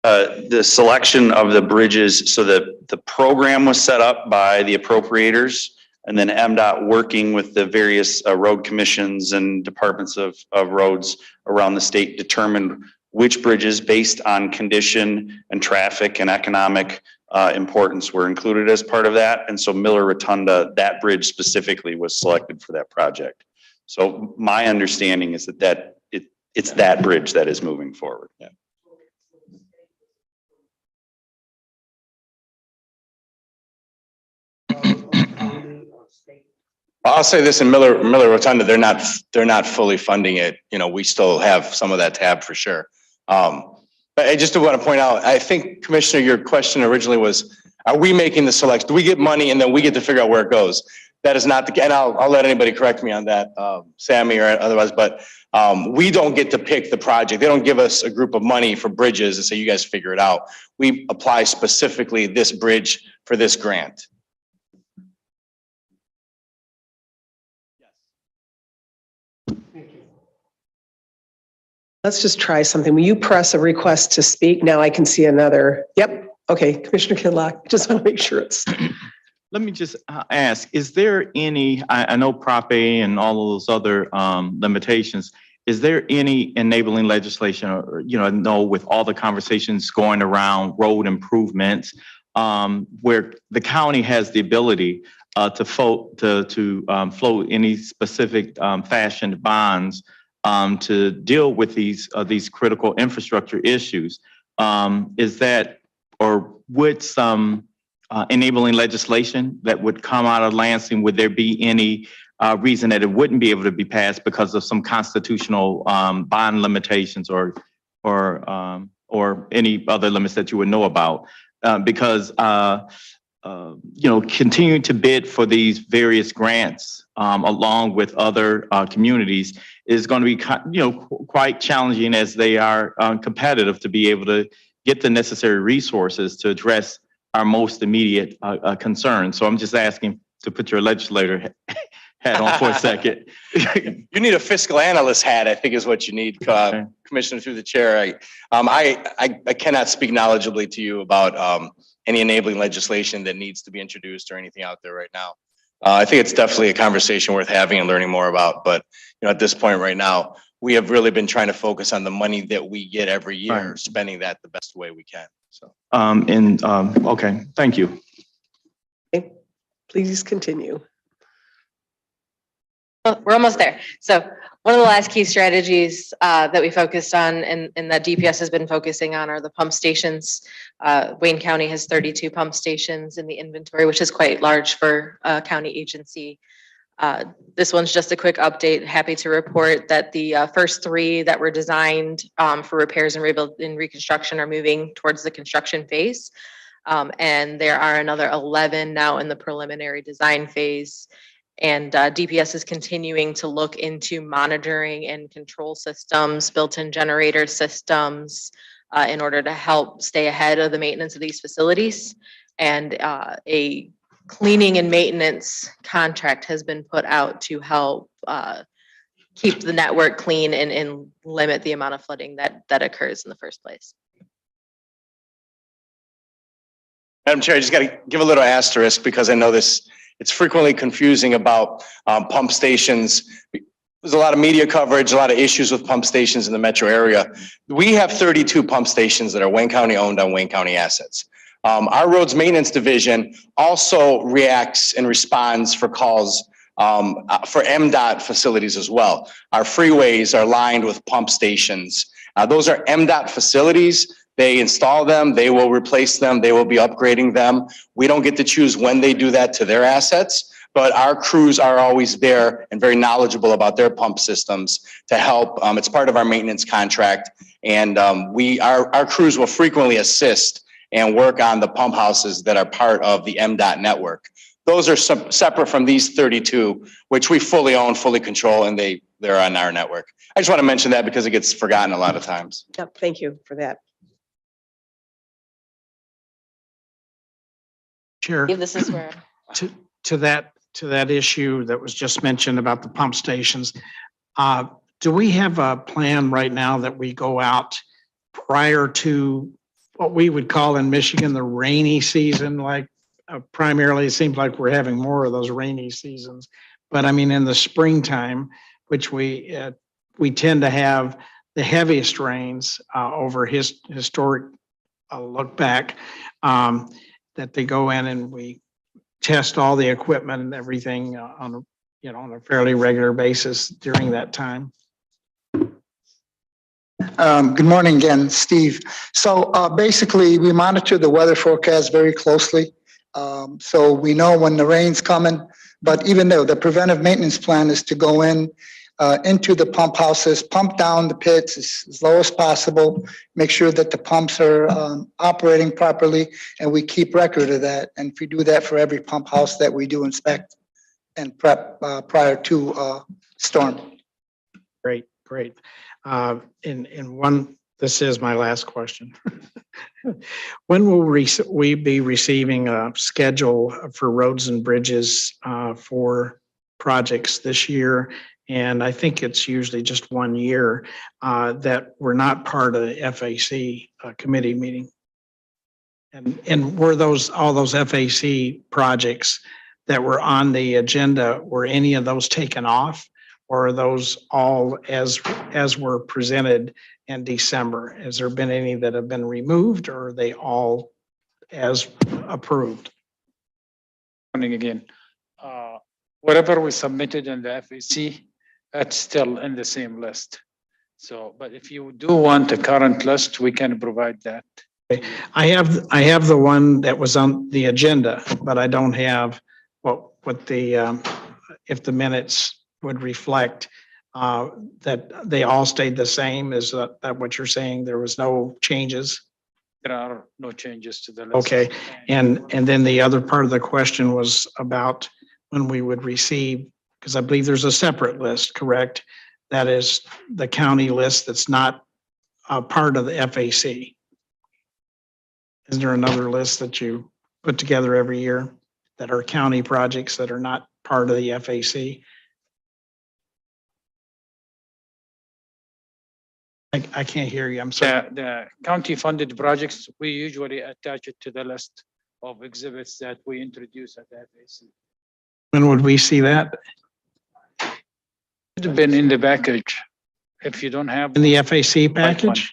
The selection of the bridges, so the program was set up by the appropriators, and then MDOT working with the various road commissions and departments of roads around the state determined which bridges based on condition and traffic and economic importance were included as part of that. And so Miller Rotunda, that bridge specifically was selected for that project. So my understanding is that it's that bridge that is moving forward. Yeah. I'll say this in Miller Rotunda, they're not fully funding it. You know, we still have some of that tab for sure. But I just want to point out, I think Commissioner, your question originally was, are we making the selection? Do we get money and then we get to figure out where it goes? That is not the, and I'll let anybody correct me on that, Sammy or otherwise, but we don't get to pick the project. They don't give us a group of money for bridges and say, you guys figure it out. We apply specifically this bridge for this grant. Let's just try something. Will you press a request to speak? Now I can see another. Yep. Okay, Commissioner Kidlock, just want to make sure it's. Let me just ask, is there any, I know Prop A and all of those other limitations, is there any enabling legislation or, you know, with all the conversations going around road improvements, where the county has the ability to float any specific fashioned bonds to deal with these critical infrastructure issues? Is that, or would some enabling legislation that would come out of Lansing, would there be any reason that it wouldn't be able to be passed because of some constitutional bond limitations or any other limits that you would know about? Because you know, continuing to bid for these various grants along with other communities is going to be, you know, quite challenging as they are competitive to be able to get the necessary resources to address our most immediate concerns. So I'm just asking to put your legislator hat on for a second. You need a fiscal analyst hat, I think is what you need, Commissioner, through the chair. I cannot speak knowledgeably to you about any enabling legislation that needs to be introduced or anything out there right now. I think it's definitely a conversation worth having and learning more about. But you know, at this point right now, we have really been trying to focus on the money that we get every year, right, spending that the best way we can. So, okay, thank you. Okay. Please continue. Well, we're almost there. So one of the last key strategies that we focused on and that DPS has been focusing on are the pump stations. Wayne County has 32 pump stations in the inventory, which is quite large for a county agency. This one's just a quick update. Happy to report that the first 3 that were designed for repairs and rebuild and reconstruction are moving towards the construction phase. And there are another 11 now in the preliminary design phase. And DPS is continuing to look into monitoring and control systems, built-in generator systems, in order to help stay ahead of the maintenance of these facilities. And a cleaning and maintenance contract has been put out to help keep the network clean and limit the amount of flooding that occurs in the first place. Madam Chair, I just got to give a little asterisk because I know it's frequently confusing about pump stations. There's a lot of media coverage, a lot of issues with pump stations in the metro area. We have 32 pump stations that are Wayne County owned on Wayne County assets. Our roads maintenance division also reacts and responds for calls for MDOT facilities as well. Our freeways are lined with pump stations. Those are MDOT facilities. They install them, they will replace them, they will be upgrading them. We don't get to choose when they do that to their assets, but our crews are always there and very knowledgeable about their pump systems to help. It's part of our maintenance contract. And our crews will frequently assist and work on the pump houses that are part of the MDOT network. Those are separate from these 32, which we fully own, fully control, and they're on our network. I just want to mention that because it gets forgotten a lot of times. Yep, thank you for that. Chair, This is where. to that issue that was just mentioned about the pump stations, do we have a plan right now that we go out prior to what we would call in Michigan the rainy season? Like primarily, it seems like we're having more of those rainy seasons. But I mean, in the springtime, which we tend to have the heaviest rains over historic look back, that they go in and we test all the equipment and everything on a fairly regular basis during that time. Good morning again, Steve. So basically, we monitor the weather forecast very closely. So we know when the rain's coming, but even though the preventive maintenance plan is to go into the pump houses, pump down the pits as low as possible, make sure that the pumps are operating properly, and we keep record of that. And if we do that for every pump house that we do inspect and prep prior to storm. Great. This is my last question. When will we be receiving a schedule for roads and bridges for projects this year? And I think it's usually just 1 year that we're not part of the FAC committee meeting. And were all those FAC projects that were on the agenda, were any of those taken off? Or are those all as were presented in December? Has there been any that have been removed, or are they all as approved? Morning again. Whatever we submitted in the FAC, that's still in the same list. So, but if you do want a current list, we can provide that. I have the one that was on the agenda, but I don't have what the if the minutes would reflect that they all stayed the same. Is that what you're saying? There was no changes? There are no changes to the list. Okay. And then the other part of the question was about when we would receive, because I believe there's a separate list, correct? That is the county list that's not a part of the FAC. Is there another list that you put together every year that are county projects that are not part of the FAC? I can't hear you. I'm sorry. The county funded projects, we usually attach it to the list of exhibits that we introduce at the FAC. When would we see that? Should have been in the package. If you don't have. In the FAC package?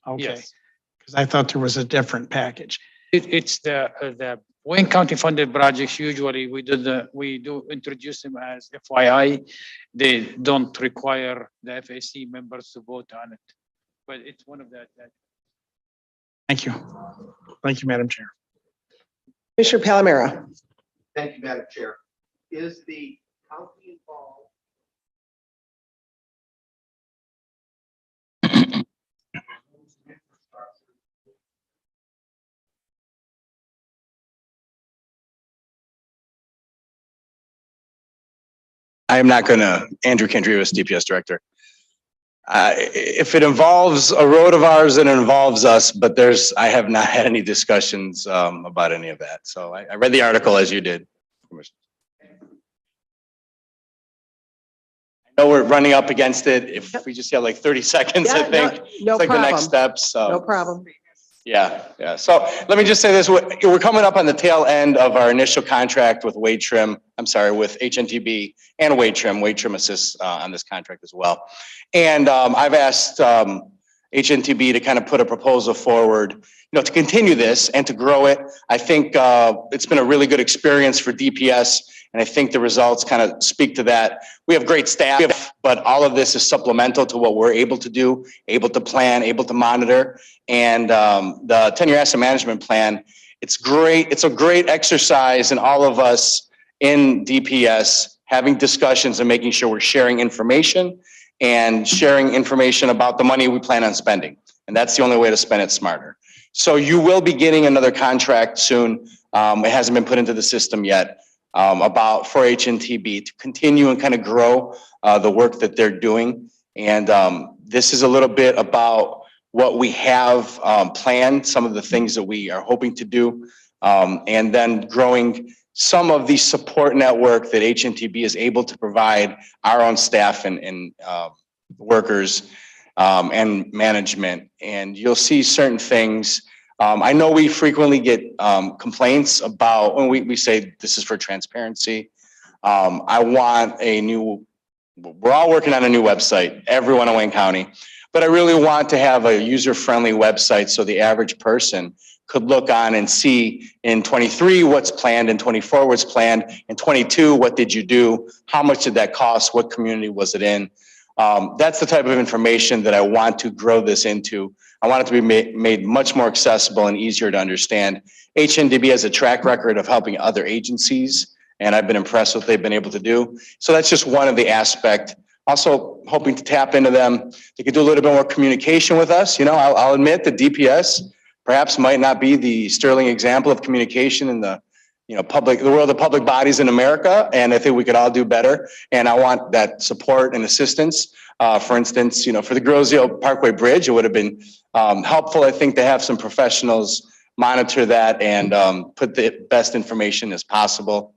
Okay. Yes. Because I thought there was a different package. It's the Wayne County funded projects. Usually we do introduce them as FYI. They don't require the FAC members to vote on it, but it's one of that. Thank you. Thank you, Madam Chair. Commissioner Palomero. Thank you, Madam Chair. Is the county involved? I am not gonna, Andrew Kendrios, DPS Director. If it involves a road of ours, it involves us, but I have not had any discussions about any of that. So I read the article as you did. I know we're running up against it. If we just have like 30 seconds, I think. No It's like the next problem. step, so. No problem. Yeah. So let me just say this, we're coming up on the tail end of our initial contract with with HNTB and Wade Trim assists on this contract as well. And I've asked HNTB to kind of put a proposal forward, to continue this and to grow it. I think it's been a really good experience for DPS, and I think the results kind of speak to that. We have great staff, but all of this is supplemental to what we're able to do, able to plan, able to monitor. And the 10-year asset management plan, it's great. It's a great exercise in all of us in DPS, having discussions and making sure we're sharing information and sharing information about the money we plan on spending. And that's the only way to spend it smarter. So you will be getting another contract soon. It hasn't been put into the system yet, about for HNTB to continue and kind of grow the work that they're doing. And this is a little bit about what we have planned, some of the things that we are hoping to do, and then growing some of the support network that HNTB is able to provide our own staff and workers and management. And you'll see certain things. I know we frequently get complaints about when we say this is for transparency. I want a new, we're all working on a new website, everyone in Wayne County, but I really want to have a user-friendly website so the average person could look on and see in 23 what's planned, in 24 what's planned, in 22 what did you do, how much did that cost, what community was it in. That's the type of information that I want to grow this into. I want it to be made much more accessible and easier to understand. HNDB has a track record of helping other agencies, and I've been impressed with what they've been able to do. So that's just one of the aspects. Also hoping to tap into them. They could do a little bit more communication with us. You know, I'll admit that DPS perhaps might not be the sterling example of communication in the the world of public bodies in America, and I think we could all do better. And I want that support and assistance. For instance, for the Grosio Parkway Bridge, it would have been helpful, I think, to have some professionals monitor that and put the best information as possible.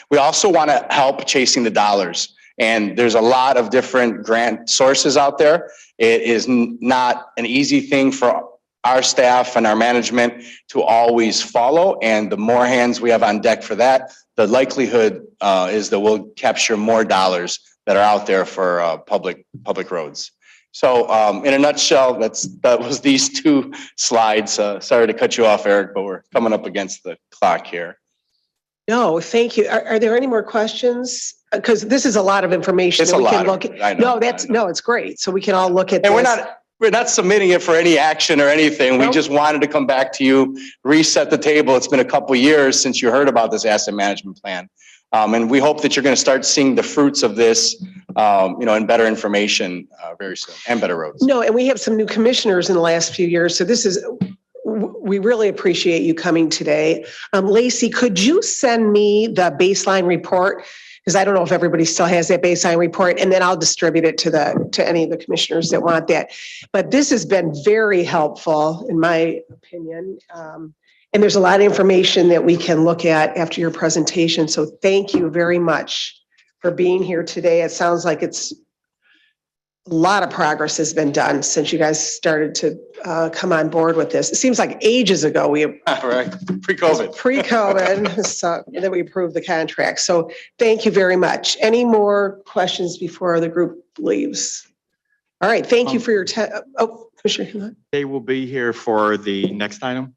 We also want to help chasing the dollars. And there's a lot of different grant sources out there. It is not an easy thing for our staff and our management to always follow. And the more hands we have on deck for that, the likelihood is that we'll capture more dollars that are out there for public roads. So in a nutshell, that was these two slides. Sorry to cut you off, Eric, but we're coming up against the clock here. No, thank you. Are there any more questions? Because this is a lot of information. It's that a we can lot. look at. I know, No, it's great. So we can all look at And this. we're not submitting it for any action or anything. We Nope. just wanted to come back to you, reset the table. It's been a couple of years since you heard about this asset management plan. And we hope that you're going to start seeing the fruits of this, and better information very soon, and better roads. No, and we have some new commissioners in the last few years. So we really appreciate you coming today. Lacey, could you send me the baseline report? Because I don't know if everybody still has that baseline report, and then I'll distribute it to any of the commissioners that want that. But this has been very helpful, in my opinion. And there's a lot of information that we can look at after your presentation. So thank you very much for being here today. It sounds like a lot of progress has been done since you guys started to come on board with this. It seems like ages ago Right, pre-COVID. pre-COVID, so that we approved the contract. So thank you very much. Any more questions before the group leaves? All right, thank you for your time. Oh, Commissioner Hillard. They will be here for the next item.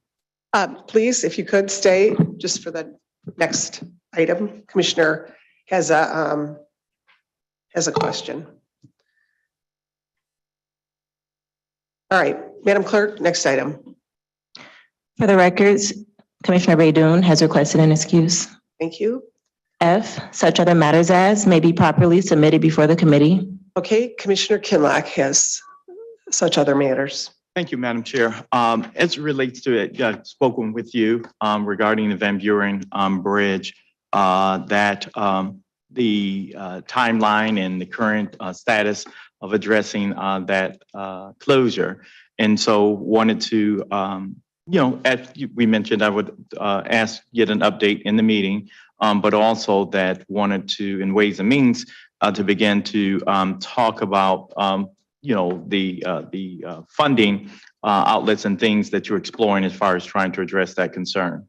Please, if you could stay just for the next item. Commissioner has a question. All right, Madam Clerk, next item. For the records, Commissioner Baydoun has requested an excuse. Thank you. F, such other matters as may be properly submitted before the committee. Okay, Commissioner Kinlock has such other matters. Thank you, Madam Chair. As it relates to it, I've spoken with you regarding the Van Buren Bridge, that the timeline and the current status of addressing that closure. And so wanted to, as we mentioned, I would get an update in the meeting, but also that wanted to, in Ways and Means, to begin to talk about the funding outlets and things that you're exploring as far as trying to address that concern.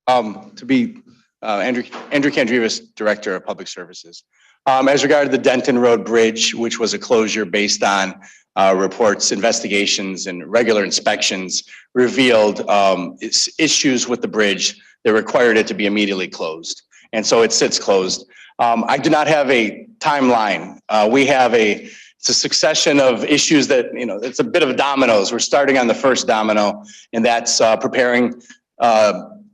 To be Andrew Kandrivas, Director of Public Services. As regarded the Denton Road Bridge, which was a closure based on reports, investigations, and regular inspections, revealed issues with the bridge that required it to be immediately closed. And so it sits closed. I do not have a timeline. It's a succession of issues that, it's a bit of dominoes. We're starting on the first domino, and that's preparing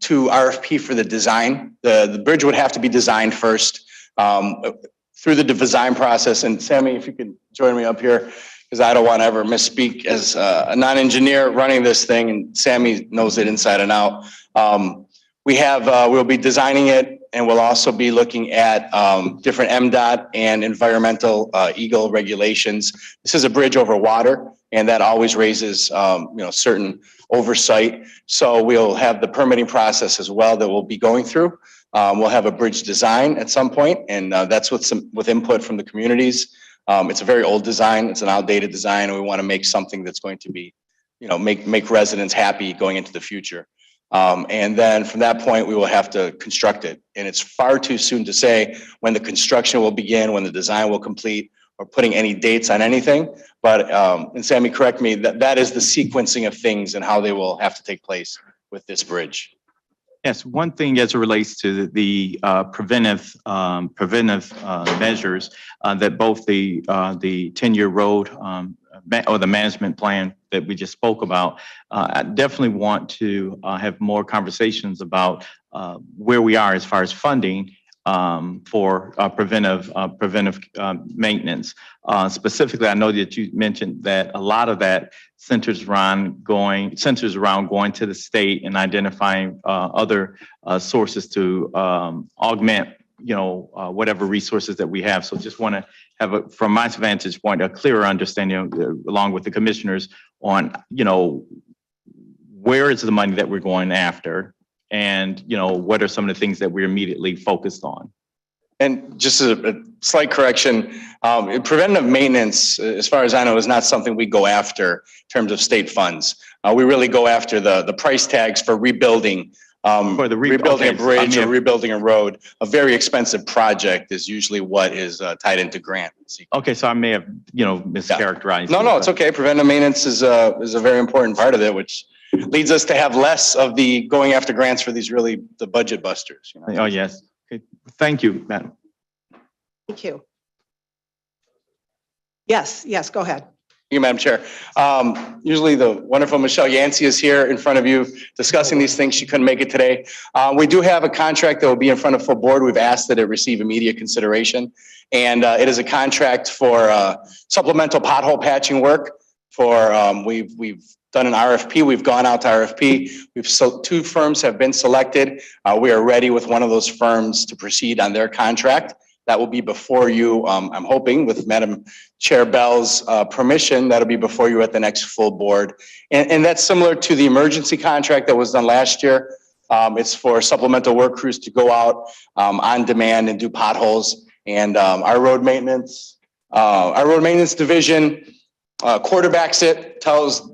to RFP for the design. The bridge would have to be designed first through the design process. And Sammy, if you could join me up here, because I don't want to ever misspeak as a non-engineer running this thing, and Sammy knows it inside and out. We'll be designing it, and we'll also be looking at different MDOT and environmental EGLE regulations. This is a bridge over water, and that always raises certain oversight. So we'll have the permitting process as well that we'll be going through. We'll have a bridge design at some point, and that's with input from the communities. It's a very old design. It's an outdated design, and we want to make something that's going to be, make residents happy going into the future. And then from that point, we will have to construct it. And it's far too soon to say when the construction will begin, when the design will complete, or putting any dates on anything. But, and Sammy, correct me, that is the sequencing of things and how they will have to take place with this bridge. Yes, one thing as it relates to the preventive measures that both the 10-year road or the management plan that we just spoke about, I definitely want to have more conversations about where we are as far as funding for preventive maintenance. Specifically, I know that you mentioned that a lot of that centers around going to the state and identifying other sources to augment, whatever resources that we have. So just want to have, from my vantage point, a clearer understanding along with the commissioners on, where is the money that we're going after? And, what are some of the things that we're immediately focused on? And just a slight correction, preventive maintenance, as far as I know, is not something we go after in terms of state funds. We really go after the price tags for rebuilding, rebuilding a bridge or rebuilding a road. A very expensive project is usually what is tied into grants. Okay, so I may have, mischaracterized. No, it's okay. Preventive maintenance is a very important part of it, which leads us to have less of the going after grants for these really the budget busters. Oh, yes. Okay. Thank you, Madam. Thank you. Yes, go ahead. Thank you, Madam Chair. Usually the wonderful Michelle Yancey is here in front of you discussing these things. She couldn't make it today. We do have a contract that will be in front of full board. We've asked that it receive immediate consideration. And it is a contract for supplemental pothole patching work for, we've done an RFP. We've gone out to RFP. Two firms have been selected. We are ready with one of those firms to proceed on their contract. That will be before you, I'm hoping with Madam Chair Bell's permission, that'll be before you at the next full board. And that's similar to the emergency contract that was done last year. It's for supplemental work crews to go out on demand and do potholes. And our road maintenance division quarterbacks it, tells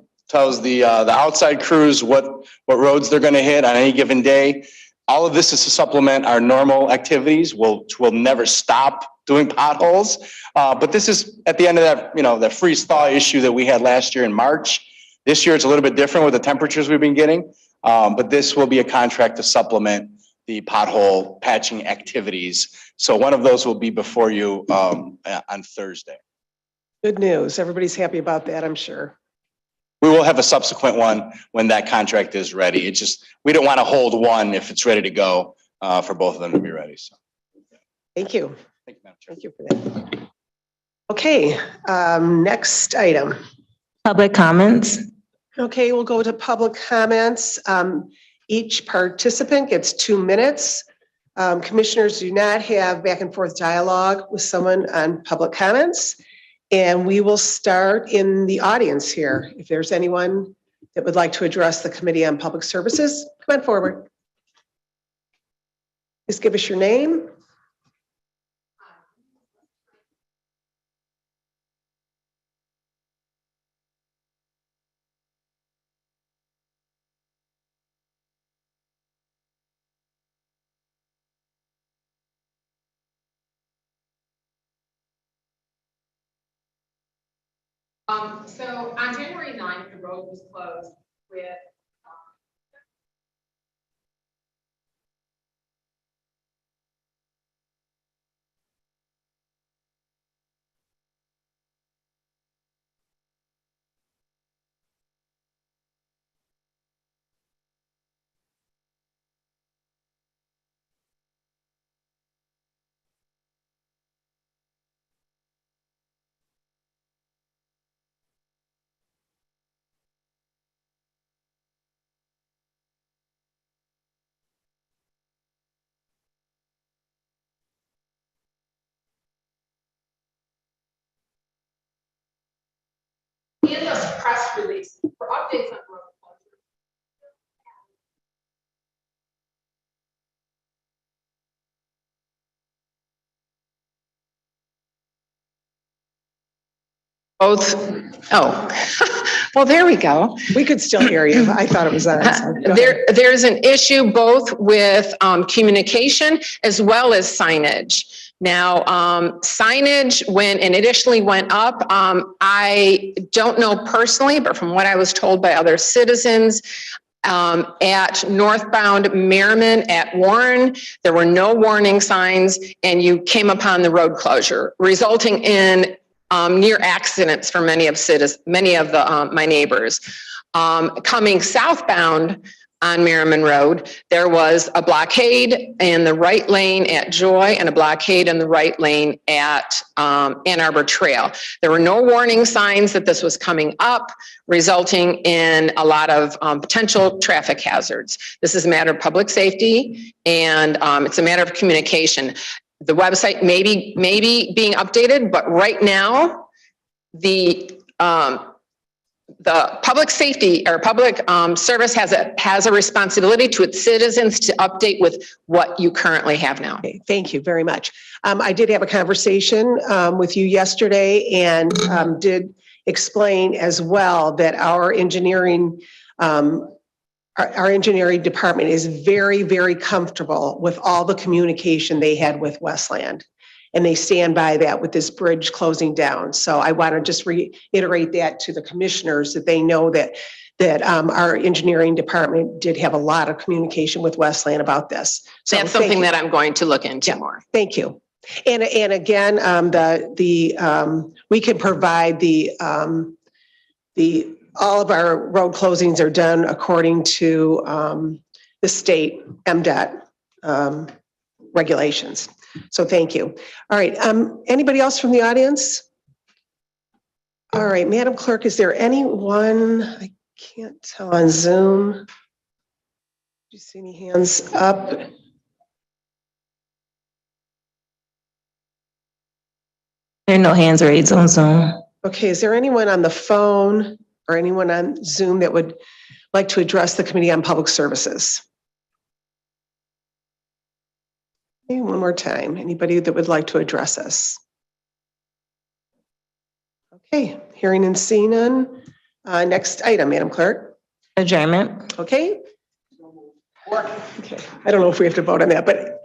the outside crews what roads they're going to hit on any given day. All of this is to supplement our normal activities. We'll never stop doing potholes. But this is at the end of that, that freeze thaw issue that we had last year in March. This year it's a little bit different with the temperatures we've been getting. But this will be a contract to supplement the pothole patching activities. So one of those will be before you on Thursday. Good news. Everybody's happy about that, I'm sure. We will have a subsequent one when that contract is ready. It's just, we don't want to hold one if it's ready to go for both of them to be ready. So, Thank you. thank you, Madam Chair. Thank you for that. Okay, next item. Public comments. Okay, we'll go to public comments. Each participant gets 2 minutes. Commissioners do not have back and forth dialogue with someone on public comments. And we will start in the audience here. If there's anyone that would like to address the Committee on Public Services, come on forward. Just give us your name. So on January 9th, the road was closed with in the press release for updates on road closure. Both, oh, well, there we go. We could still hear you. I thought it was on. so go ahead. There's an issue both with communication as well as signage. Now, signage, when it initially went up, I don't know personally, but from what I was told by other citizens, at northbound Merriman at Warren, there were no warning signs and you came upon the road closure, resulting in near accidents for many of my neighbors. Coming southbound on Merriman Road, there was a blockade in the right lane at Joy and a blockade in the right lane at Ann Arbor Trail. There were no warning signs that this was coming up, resulting in a lot of potential traffic hazards. This is a matter of public safety and it's a matter of communication. The website may be being updated, but right now, the public safety or public service has a responsibility to its citizens to update with what you currently have now. Okay, thank you very much. I did have a conversation with you yesterday and did explain as well that our engineering department is very, very comfortable with all the communication they had with Westland. And they stand by that with this bridge closing down. So I want to just reiterate that to the commissioners that they know that our engineering department did have a lot of communication with Westland about this. So That's something that I'm going to look into more. Thank you. And again, we can provide all of our road closings are done according to the state MDOT regulations. So thank you. All right. Anybody else from the audience? All right, Madam Clerk, is there anyone, I can't tell on Zoom? Do you see any hands up? There are no hands raised on Zoom. Okay, is there anyone on the phone or anyone on Zoom that would like to address the Committee on Public Services? Okay, one more time. Anybody that would like to address us? Okay, hearing and seeing none. Next item, Madam Clerk. Adjournment. Okay. Okay, I don't know if we have to vote on that, but